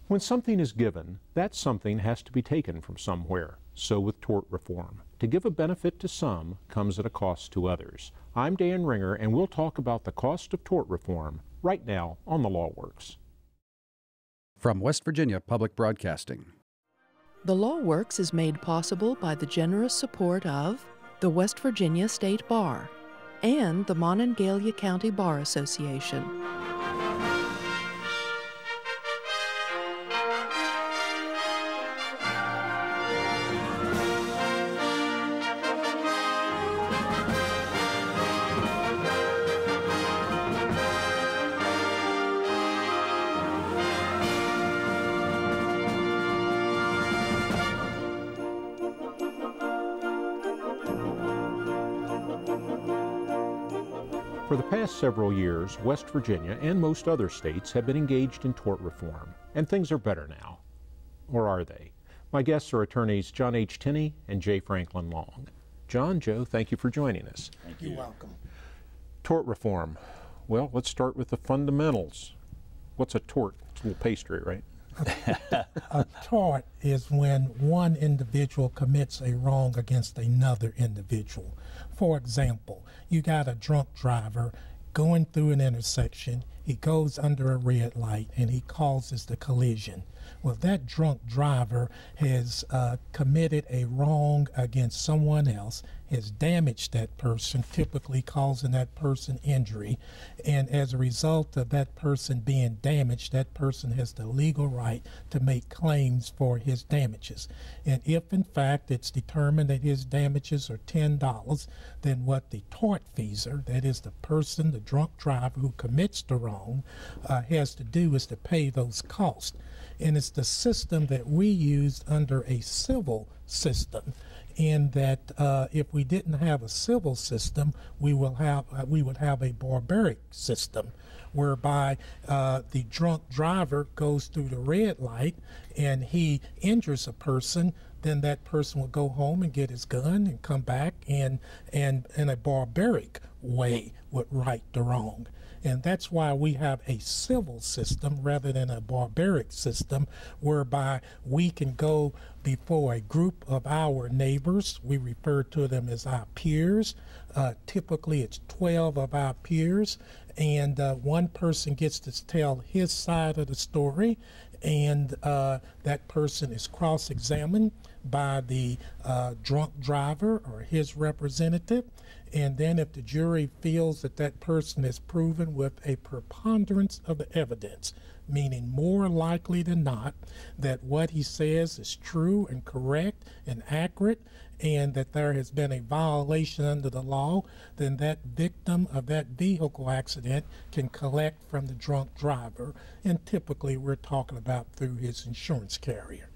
When something is given, that something has to be taken from somewhere. So with tort reform. To give a benefit to some comes at a cost to others. I'm Dan Ringer, and we'll talk about the cost of tort reform right now on The Law Works. From West Virginia Public Broadcasting. The Law Works is made possible by the generous support of the West Virginia State Bar and the Monongalia County Bar Association. For the past several years, West Virginia and most other states have been engaged in tort reform, and things are better now. Or are they? My guests are attorneys John H. Tinney and J. Franklin Long. John, Joe, thank you for joining us. Thank you. You're welcome. Tort reform. Well, let's start with the fundamentals. What's a tort? It's a little pastry, right? A tort is when one individual commits a wrong against another individual. For example, you got a drunk driver going through an intersection. He goes under a red light and he causes the collision. Well, that drunk driver has committed a wrong against someone else, has damaged that person, typically causing that person injury. And as a result of that person being damaged, that person has the legal right to make claims for his damages. And if, in fact, it's determined that his damages are $10, then what the tortfeasor, that is the person, the drunk driver who commits the wrong, has to do is to pay those costs. And it's the system that we use under a civil system, in that if we didn't have a civil system, we would have a barbaric system, whereby the drunk driver goes through the red light and he injures a person. Then that person will go home and get his gun and come back and in a barbaric way would right the wrong. And that's why we have a civil system rather than a barbaric system, whereby we can go before a group of our neighbors. We refer to them as our peers. Typically it's 12 of our peers, and one person gets to tell his side of the story, and that person is cross-examined by the drunk driver or his representative. And then if the jury feels that that person is proven with a preponderance of the evidence, meaning more likely than not that what he says is true and correct and accurate, and that there has been a violation under the law, then that victim of that vehicle accident can collect from the drunk driver. And typically we're talking about through his insurance carrier.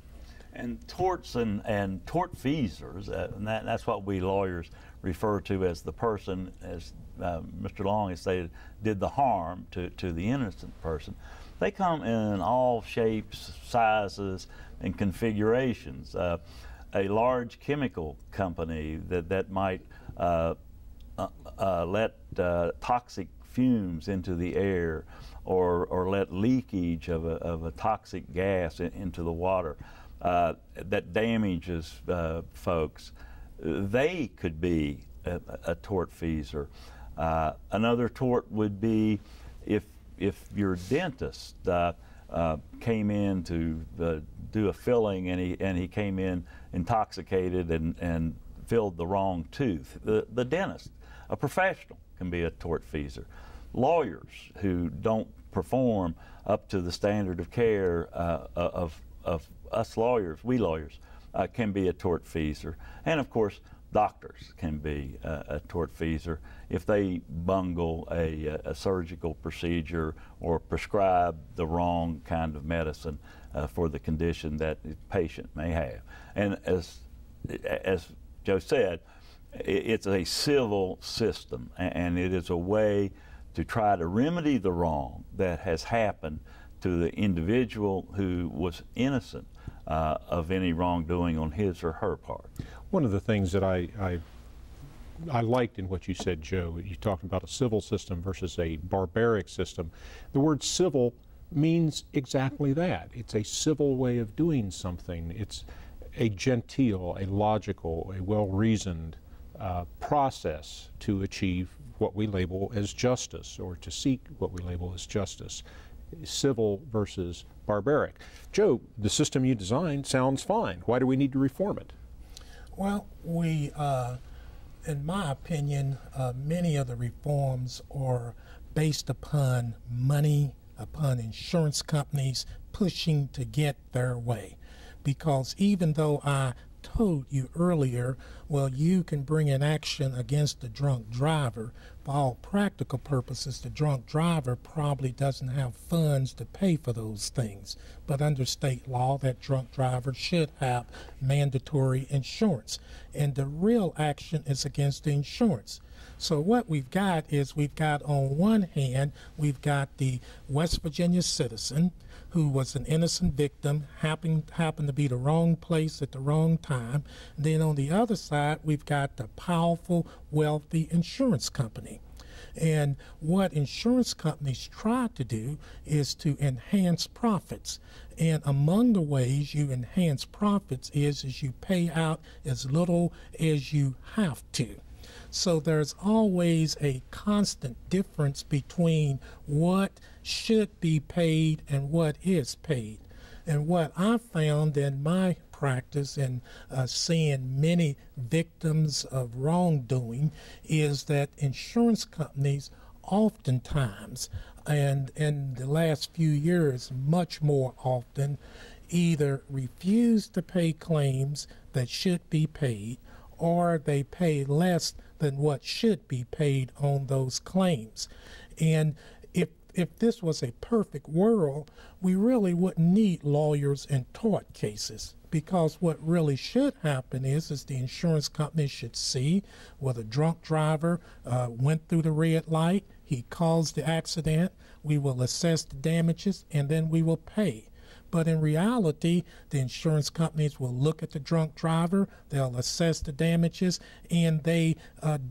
And torts and tortfeasors, and that's what we lawyers refer to as the person, as Mr. Long has stated, did the harm to the innocent person. They come in all shapes, sizes, and configurations. A large chemical company that might let toxic fumes into the air, or let leakage of a toxic gas into the water that damages folks. They could be a tortfeasor. Another tort would be if your dentist came in to do a filling and he came in intoxicated and filled the wrong tooth. The dentist, a professional, can be a tortfeasor. Lawyers who don't perform up to the standard of care of us lawyers, we lawyers, can be a tortfeasor. And of course, doctors can be a tortfeasor if they bungle a surgical procedure or prescribe the wrong kind of medicine for the condition that the patient may have. And as Joe said, it's a civil system, and it is a way to try to remedy the wrong that has happened to the individual who was innocent of any wrongdoing on his or her part. One of the things that I liked in what you said, Joe, you talked about a civil system versus a barbaric system. The word civil means exactly that. It's a civil way of doing something. It's a genteel, a logical, a well-reasoned process to achieve what we label as justice, or to seek what we label as justice. Civil versus barbaric. Joe, the system you designed sounds fine. Why do we need to reform it? Well, in my opinion, many of the reforms are based upon money, upon insurance companies pushing to get their way. Because even though I told you earlier, well, you can bring an action against the drunk driver, for all practical purposes, the drunk driver probably doesn't have funds to pay for those things. But under state law, that drunk driver should have mandatory insurance. And the real action is against the insurance. So what we've got is, we've got on one hand, we've got the West Virginia citizen who was an innocent victim, happened to be the wrong place at the wrong time. Then on the other side, we've got the powerful, wealthy insurance company. And what insurance companies try to do is to enhance profits. And among the ways you enhance profits is you pay out as little as you have to. So there's always a constant difference between what should be paid and what is paid. And what I found in my practice and seeing many victims of wrongdoing is that insurance companies oftentimes, and in the last few years much more often, either refuse to pay claims that should be paid, or they pay less than what should be paid on those claims. And if this was a perfect world, we really wouldn't need lawyers in tort cases, because what really should happen is the insurance company should see, well, the drunk driver went through the red light, he caused the accident, we will assess the damages, and then we will pay. But in reality, the insurance companies will look at the drunk driver, they'll assess the damages, and they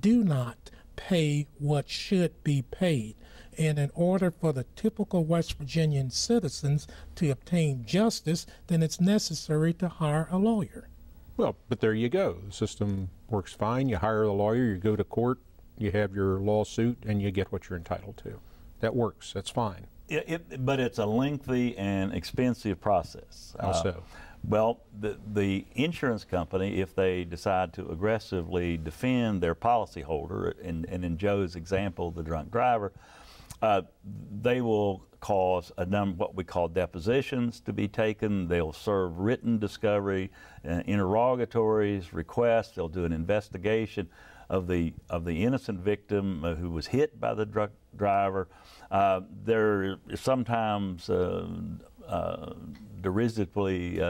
do not pay what should be paid. And in order for the typical West Virginian citizens to obtain justice, then it's necessary to hire a lawyer. Well, but there you go. The system works fine. You hire a lawyer, you go to court, you have your lawsuit, and you get what you're entitled to. That works. That's fine. But it's a lengthy and expensive process. How so? Well, the insurance company, if they decide to aggressively defend their policyholder, and in Joe's example, the drunk driver, they will cause a number, what we call depositions, to be taken. They'll serve written discovery, interrogatories, requests. They'll do an investigation of the innocent victim who was hit by the drunk driver. They're sometimes derisively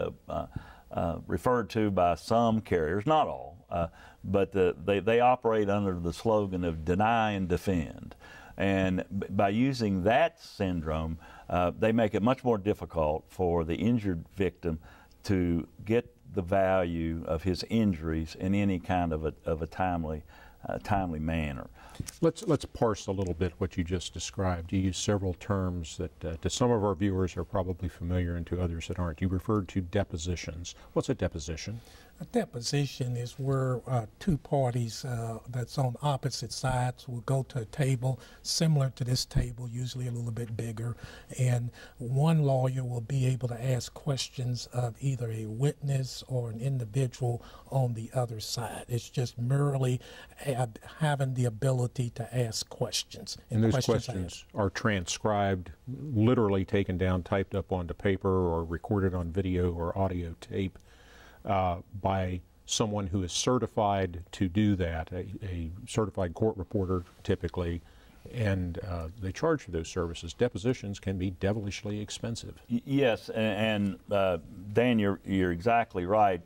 referred to by some carriers, not all, but they operate under the slogan of deny and defend. And by using that syndrome, they make it much more difficult for the injured victim to get the value of his injuries in any kind of a timely manner. Let's parse a little bit what you just described. You used several terms that to some of our viewers are probably familiar and to others that aren't. You referred to depositions. What's a deposition? A deposition is where two parties that's on opposite sides will go to a table similar to this table, usually a little bit bigger, and one lawyer will be able to ask questions of either a witness or an individual on the other side. It's just merely having the ability to ask questions. And those questions are transcribed, literally taken down, typed up onto paper, or recorded on video or audio tape by someone who is certified to do that, a certified court reporter typically, and they charge for those services. Depositions can be devilishly expensive. Yes, and Dan, you're exactly right.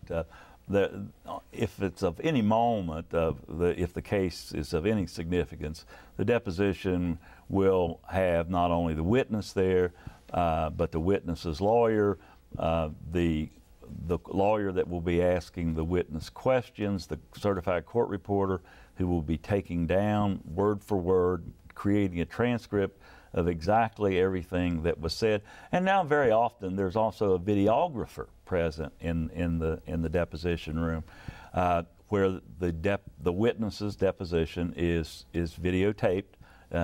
If it's of any moment, if the case is of any significance, the deposition will have not only the witness there, but the witness's lawyer, the lawyer that will be asking the witness questions, the certified court reporter who will be taking down word for word, creating a transcript of exactly everything that was said. And now very often there's also a videographer present in the deposition room, where the witness's deposition is videotaped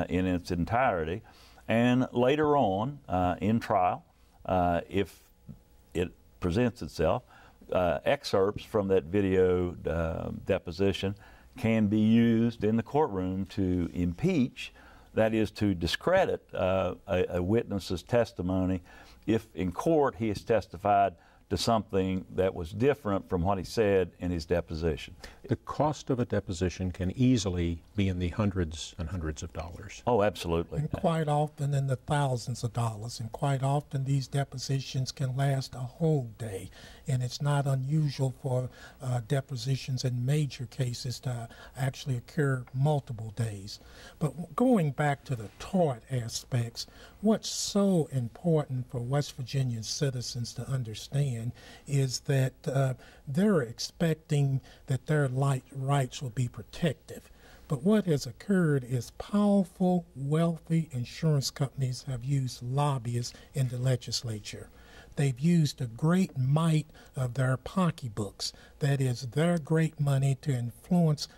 in its entirety. And later on in trial, if it presents itself, excerpts from that video deposition can be used in the courtroom to impeach, that is, to discredit a witness's testimony if in court he has testified to something that was different from what he said in his deposition. The cost of a deposition can easily be in the hundreds and hundreds of dollars. Oh, absolutely. And quite often in the thousands of dollars. And quite often these depositions can last a whole day. And it's not unusual for depositions in major cases to actually occur multiple days. But going back to the tort aspects, what's so important for West Virginia citizens to understand is that they're expecting that their rights will be protected. But what has occurred is powerful, wealthy insurance companies have used lobbyists in the legislature. They've used the great might of their pocketbooks, that is, their great money, to influence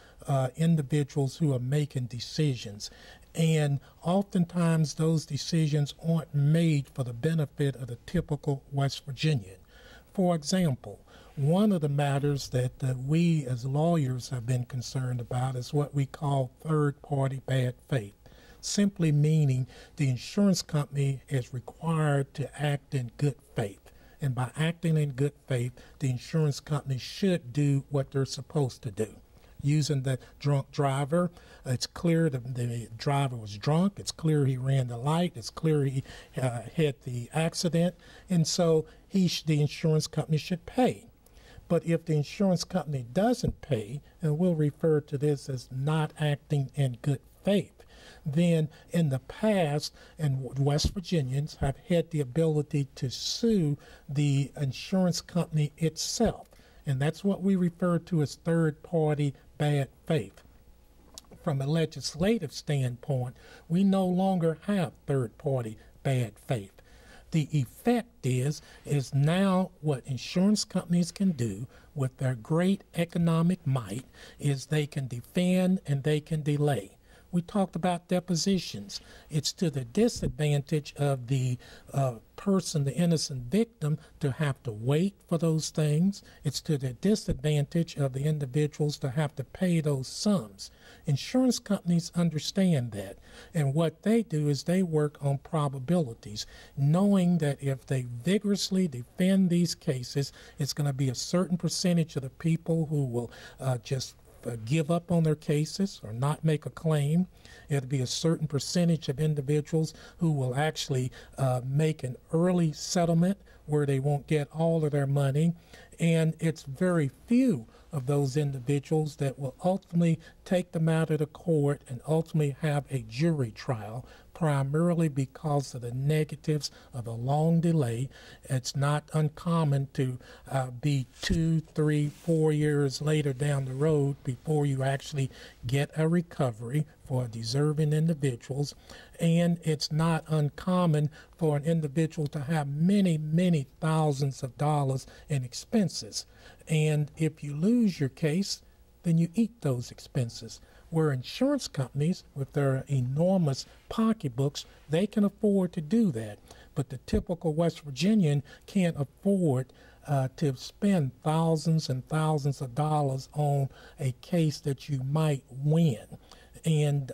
individuals who are making decisions. And oftentimes those decisions aren't made for the benefit of the typical West Virginian. For example, one of the matters that we as lawyers have been concerned about is what we call third-party bad faith, simply meaning the insurance company is required to act in good faith. And by acting in good faith, the insurance company should do what they're supposed to do. Using the drunk driver, it's clear the driver was drunk, it's clear he ran the light, it's clear he had the accident, and so the insurance company should pay. But if the insurance company doesn't pay, and we'll refer to this as not acting in good faith, then in the past, and West Virginians have had the ability to sue the insurance company itself. And that's what we refer to as third-party bad faith. From a legislative standpoint, we no longer have third-party bad faith. The effect is now what insurance companies can do with their great economic might is they can defend and they can delay. We talked about depositions. It's to the disadvantage of the person, the innocent victim, to have to wait for those things. It's to the disadvantage of the individuals to have to pay those sums. Insurance companies understand that. And what they do is they work on probabilities, knowing that if they vigorously defend these cases, it's going to be a certain percentage of the people who will just give up on their cases or not make a claim. It'll be a certain percentage of individuals who will actually make an early settlement where they won't get all of their money. And it's very few of those individuals that will ultimately take the matter to court and ultimately have a jury trial, primarily because of the negatives of a long delay. It's not uncommon to be 2, 3, 4 years later down the road before you actually get a recovery for deserving individuals. And it's not uncommon for an individual to have many, many thousands of dollars in expenses. And if you lose your case, then you eat those expenses. Where insurance companies, with their enormous pocketbooks, they can afford to do that. But the typical West Virginian can't afford to spend thousands and thousands of dollars on a case that you might win. And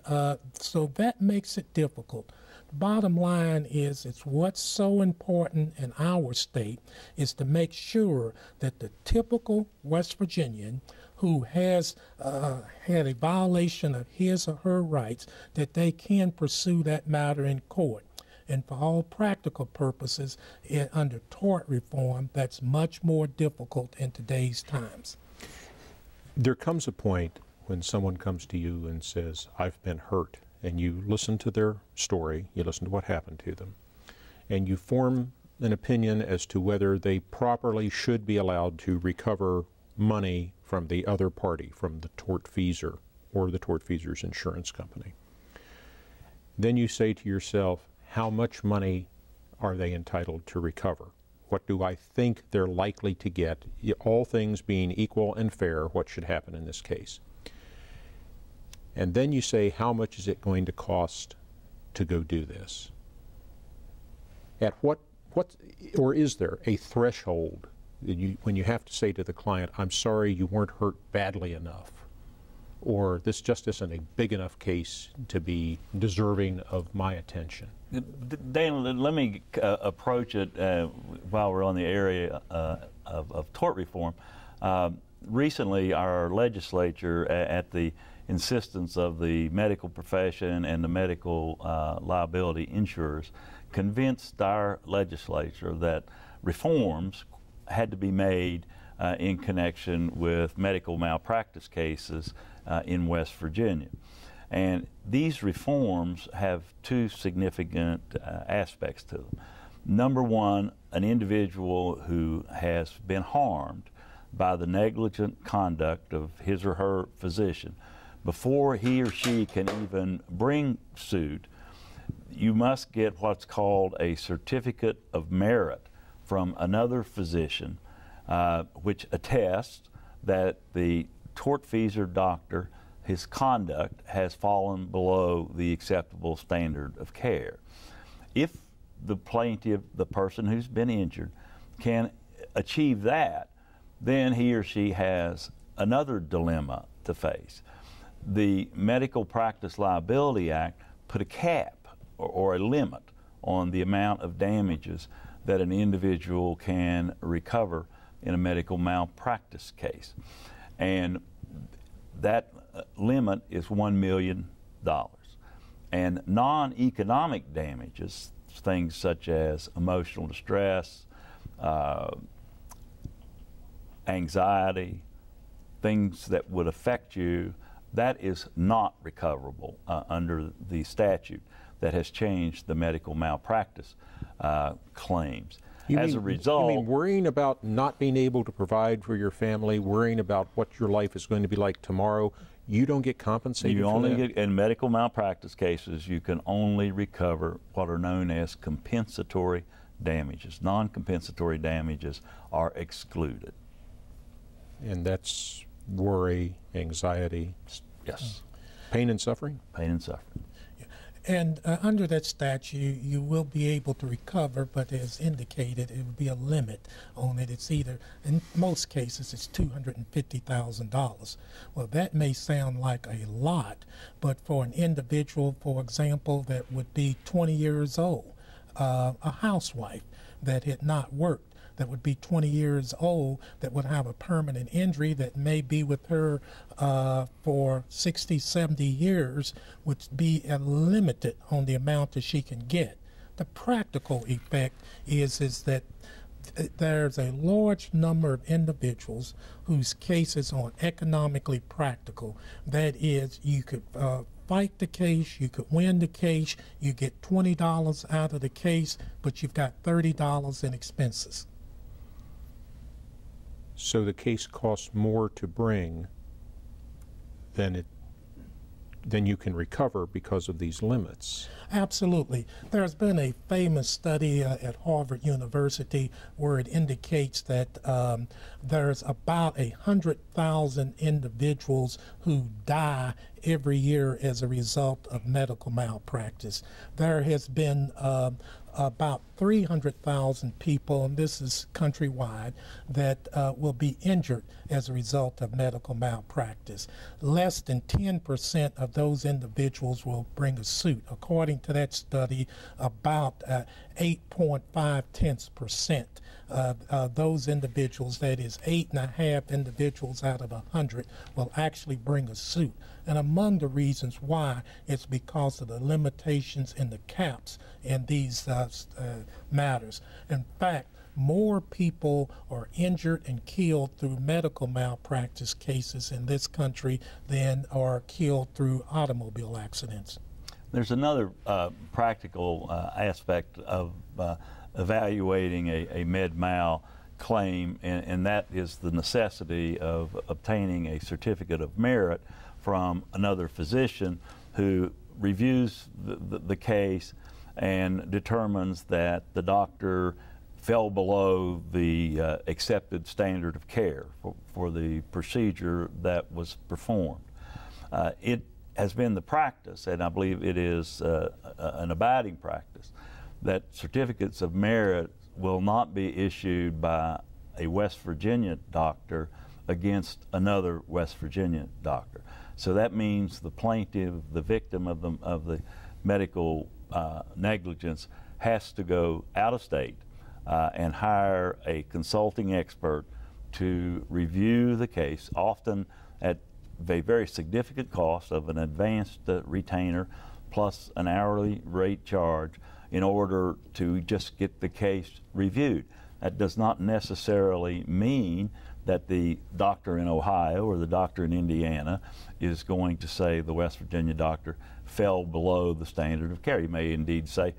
so that makes it difficult. Bottom line is, it's what's so important in our state is to make sure that the typical West Virginian who has had a violation of his or her rights, that they can pursue that matter in court. And for all practical purposes, under tort reform, that's much more difficult in today's times. There comes a point when someone comes to you and says, I've been hurt, and you listen to their story, you listen to what happened to them, and you form an opinion as to whether they properly should be allowed to recover money from the other party, from the tortfeasor or the tortfeasor's insurance company. Then you say to yourself, how much money are they entitled to recover? What do I think they're likely to get? All things being equal and fair, what should happen in this case? And then you say, how much is it going to cost to go do this? At what or is there a threshold when you have to say to the client, I'm sorry you weren't hurt badly enough, or this just isn't a big enough case to be deserving of my attention? Dan, let me approach it while we're on the area of tort reform. Recently, our legislature, at the insistence of the medical profession and the medical liability insurers, convinced our legislature that reforms had to be made in connection with medical malpractice cases in West Virginia. And these reforms have two significant aspects to them. Number one, an individual who has been harmed by the negligent conduct of his or her physician, before he or she can even bring suit, you must get what's called a certificate of merit from another physician, which attests that the tortfeasor doctor, his conduct has fallen below the acceptable standard of care. If the plaintiff, the person who's been injured, can achieve that, then he or she has another dilemma to face. The Medical Practice Liability Act put a cap or a limit on the amount of damages that an individual can recover in a medical malpractice case. And that limit is $1 million. And non-economic damages, things such as emotional distress, anxiety, things that would affect you, that is not recoverable under the statute that has changed the medical malpractice claims. As a result, you mean worrying about not being able to provide for your family, worrying about what your life is going to be like tomorrow, you don't get compensated for that? In medical malpractice cases, you can only recover what are known as compensatory damages. Non-compensatory damages are excluded. And that's worry, anxiety, yes, pain and suffering? Pain and suffering. And under that statute, you will be able to recover, but as indicated, it will be a limit on it. It's either, in most cases, it's $250,000. Well, that may sound like a lot, but for an individual, for example, that would be 20 years old, a housewife that had not worked, that would be 20 years old, that would have a permanent injury that may be with her for 60, 70 years, would be limited on the amount that she can get. The practical effect is that there's a large number of individuals whose cases are economically practical. That is, you could fight the case, you could win the case, you get $20 out of the case, but you've got $30 in expenses. So the case costs more to bring than you can recover because of these limits. Absolutely. There's been a famous study at Harvard University where it indicates that there's about 100,000 individuals who die every year as a result of medical malpractice. There has been about 300,000 people, and this is countrywide, that will be injured as a result of medical malpractice. Less than 10% of those individuals will bring a suit. According to that study, about 8.5% of those individuals, that is 8.5 individuals out of 100, will actually bring a suit. And among the reasons why, it's because of the limitations in the caps in these matters. In fact, more people are injured and killed through medical malpractice cases in this country than are killed through automobile accidents. There's another practical aspect of evaluating a med-mal claim, and that is the necessity of obtaining a certificate of merit from another physician who reviews the case and determines that the doctor fell below the accepted standard of care for the procedure that was performed. It has been the practice, and I believe it is an abiding practice, that certificates of merit will not be issued by a West Virginia doctor against another West Virginia doctor. So that means the plaintiff, the victim of the medical negligence, has to go out of state and hire a consulting expert to review the case, often at a very significant cost of an advanced retainer plus an hourly rate charge in order to just get the case reviewed. That does not necessarily mean that the doctor in Ohio or the doctor in Indiana is going to say the West Virginia doctor fell below the standard of care. He may indeed say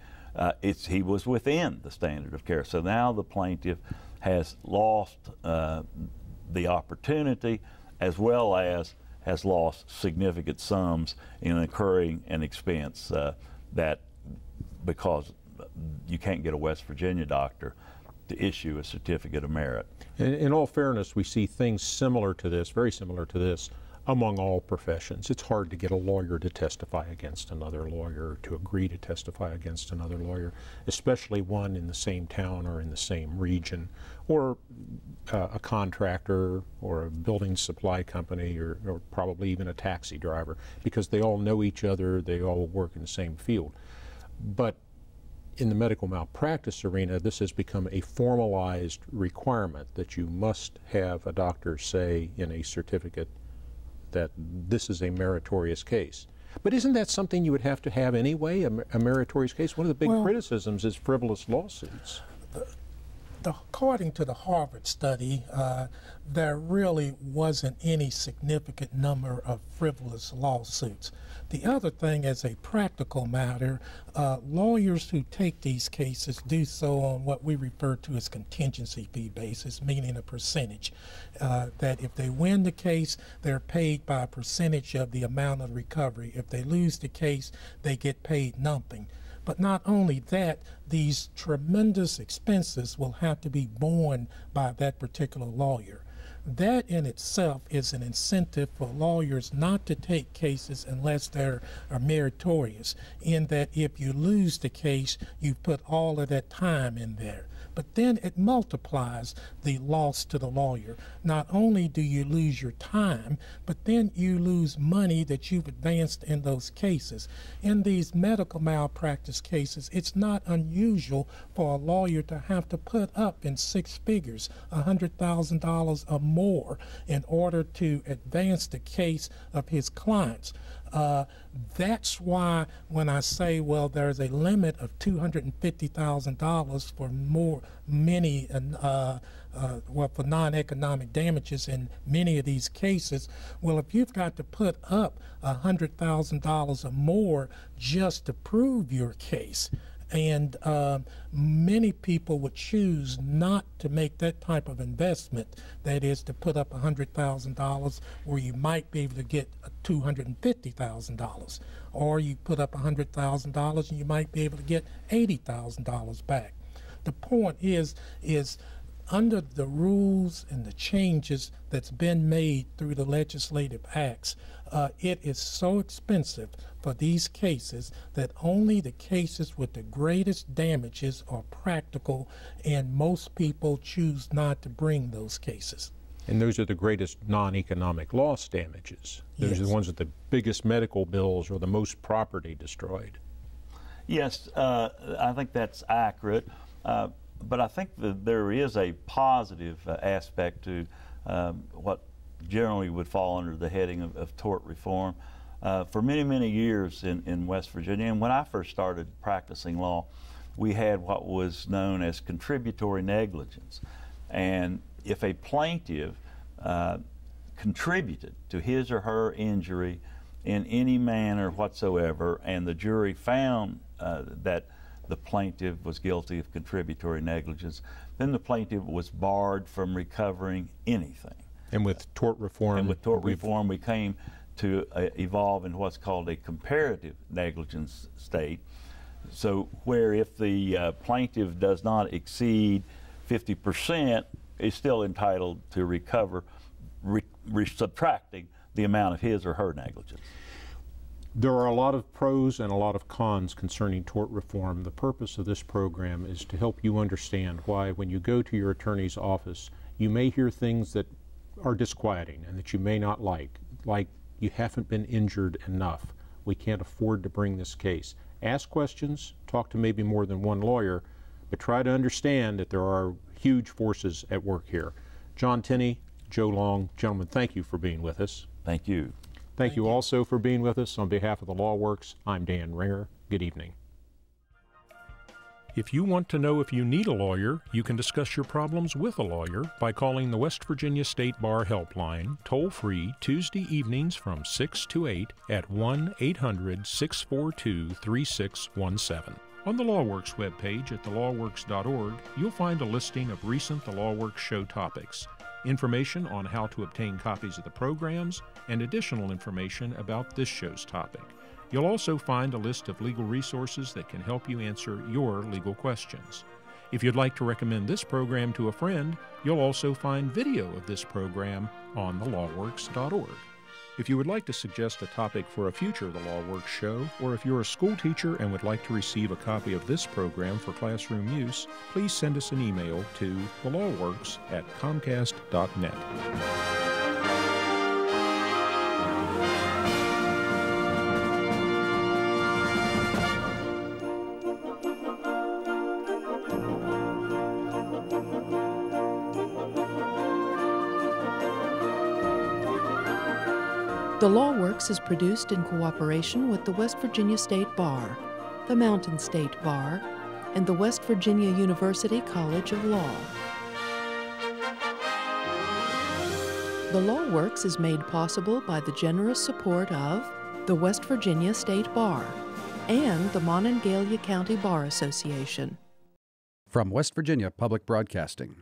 he was within the standard of care. So now the plaintiff has lost the opportunity, as well as has lost significant sums in incurring an expense that because you can't get a West Virginia doctor to issue a certificate of merit. In all fairness, we see things similar to this, very similar to this, among all professions. It's hard to get a lawyer to testify against another lawyer, to agree to testify against another lawyer, especially one in the same town or in the same region, or a contractor or a building supply company, or probably even a taxi driver, because they all know each other, they all work in the same field. But in the medical malpractice arena, this has become a formalized requirement that you must have a doctor say in a certificate that this is a meritorious case. But isn't that something you would have to have anyway, a meritorious case? One of the big criticisms is frivolous lawsuits. According to the Harvard study, there really wasn't any significant number of frivolous lawsuits. The other thing, as a practical matter, lawyers who take these cases do so on what we refer to as contingency fee basis, meaning a percentage. That if they win the case, they're paid by a percentage of the amount of recovery. If they lose the case, they get paid nothing. But not only that, these tremendous expenses will have to be borne by that particular lawyer. That in itself is an incentive for lawyers not to take cases unless they are meritorious, in that if you lose the case, you put all of that time in there. But then it multiplies the loss to the lawyer. Not only do you lose your time, but then you lose money that you've advanced in those cases. In these medical malpractice cases, it's not unusual for a lawyer to have to put up in six figures, $100,000 or more, in order to advance the case of his clients. That's why when I say, well, there's a limit of $250,000 for for non-economic damages in many of these cases, well, if you've got to put up $100,000 or more just to prove your case, and many people would choose not to make that type of investment, that is to put up $100,000 where you might be able to get $250,000, or you put up $100,000 and you might be able to get $80,000 back. The point is under the rules and the changes that's been made through the legislative acts, it is so expensive for these cases that only the cases with the greatest damages are practical, and most people choose not to bring those cases. And those are the greatest non-economic loss damages. Those Yes. are the ones with the biggest medical bills or the most property destroyed. Yes, I think that's accurate. But I think that there is a positive aspect to what generally would fall under the heading of tort reform. For many, many years in West Virginia, and when I first started practicing law, we had what was known as contributory negligence. And if a plaintiff contributed to his or her injury in any manner whatsoever, and the jury found that the plaintiff was guilty of contributory negligence, then the plaintiff was barred from recovering anything. And with tort reform, we came to evolve in what's called a comparative negligence state, So where if the plaintiff does not exceed 50%, is still entitled to recover, subtracting the amount of his or her negligence. There are a lot of pros and a lot of cons concerning tort reform. The purpose of this program is to help you understand why when you go to your attorney's office, you may hear things that are disquieting and that you may not like you haven't been injured enough. We can't afford to bring this case. Ask questions, talk to maybe more than one lawyer, but try to understand that there are huge forces at work here. John Tinney, Joe Long, gentlemen, thank you for being with us. Thank you. Thank you also for being with us. On behalf of the Law Works, I'm Dan Ringer. Good evening. If you want to know if you need a lawyer, you can discuss your problems with a lawyer by calling the West Virginia State Bar Helpline, toll-free, Tuesday evenings from 6 to 8 at 1-800-642-3617. On the LawWorks webpage at thelawworks.org, you'll find a listing of recent The LawWorks show topics, information on how to obtain copies of the programs, and additional information about this show's topic. You'll also find a list of legal resources that can help you answer your legal questions. If you'd like to recommend this program to a friend, you'll also find video of this program on thelawworks.org. If you would like to suggest a topic for a future The Law Works show, or if you're a school teacher and would like to receive a copy of this program for classroom use, please send us an email to thelawworks@comcast.net. The Law Works is produced in cooperation with the West Virginia State Bar, the Mountain State Bar, and the West Virginia University College of Law. The Law Works is made possible by the generous support of the West Virginia State Bar and the Monongalia County Bar Association. From West Virginia Public Broadcasting.